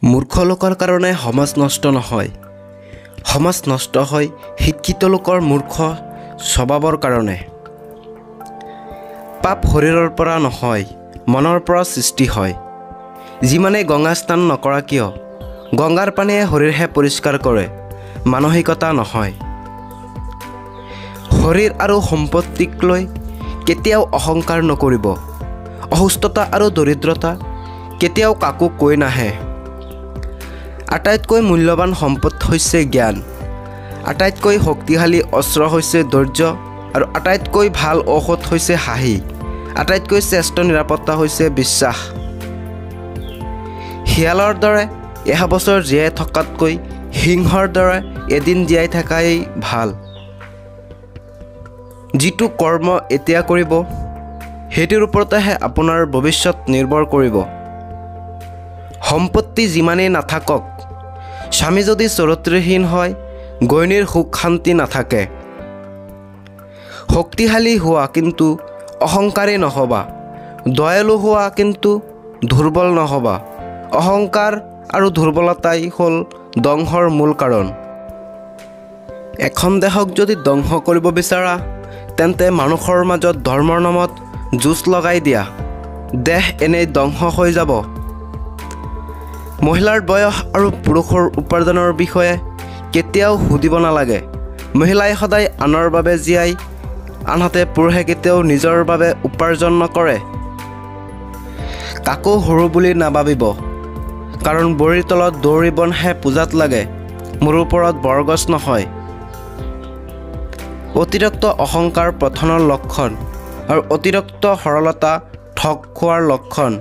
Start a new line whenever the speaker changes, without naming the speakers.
মূৰ্খ লোকৰ কাৰণে সমাজ নষ্ট নহয়, সমাজ নষ্ট হয় শিক্ষিত লোকৰ মূৰ্খ স্বভাৱৰ কাৰণে। পাপ শৰীৰৰ পৰা নহয়, মনৰ পৰা সৃষ্টি হয়। যিমানে গংগা স্নান নকৰা কিয়, গংগাৰ পানীয়ে শৰীৰহে পৰিষ্কাৰ কৰে, মানসিকতা নহয়। শৰীৰ আৰু সম্পত্তিক লৈ কেতিয়াও অহংকাৰ নকৰিব। অসুস্থতা আৰু দৰিদ্ৰতা কেতিয়াও কাকো কৈ নাহে। আটাইতকৈ মূল্যৱান সম্পদ হৈছে জ্ঞান, আটাইতকৈ শক্তিশালী অস্ত্ৰ হৈছে ধৈৰ্য, আৰু আটাইতকৈ ভাল ঔষধ হৈছে হাঁহি, আটাইতকৈ শ্ৰেষ্ঠ নিৰাপত্তা হৈছে বিশ্বাস। শিয়ালৰ দৰে 100 বছৰ জীয়াই থকাতকৈ সিংহৰ দৰে এদিন জীয়াই থকাই ভাল। যিটো কৰ্ম এতিয়া কৰিব, সেইটোৰ ওপৰতেহে আপোনাৰ ভৱিষ্যত নিৰ্ভৰ কৰিব। সম্পত্তি যিমানেই নাথাকক, স্বামী যদি চৰিত্ৰহীন হয়, গৃহিণীৰ সুখ শান্তি নাথাকে। শক্তিশালী হোৱা কিন্তু অহংকাৰী নহবা, দয়ালু হোৱা কিন্তু দুৰ্বল নহবা। অহংকাৰ আৰু দুৰ্বলতাই হ'ল ধ্বংসৰ মূল কাৰণ। এখন দেশক যদি ধ্বংস কৰিব বিচাৰা, তেন্তে মানুহৰ মাজত ধৰ্মৰ নামত যুঁজ লগাই দিয়া, দেশ এনেই ধ্বংস হৈ যাব। মহিলাৰ বয়স আৰু পুৰুষৰ উপাৰ্জনৰ বিষয়ে কেতিয়াও সুধিব নালাগে। মহিলাই সদায় আনৰ বাবে জীয়াই, আনহাতে পুৰুষে কেতিয়াও নিজৰ বাবে উপাৰ্জন নকৰে। কাকো সৰু বুলি নাভাবিব, কাৰণ বৰিৰ তলত দৌৰি বনহে পূজাত লাগে, মোৰ ওপৰত বৰগছ নহয়। অতিৰিক্ত অহংকাৰ পতনৰ লক্ষণ, আৰু অতিৰিক্ত সৰলতা ঠগ খোৱাৰ লক্ষণ।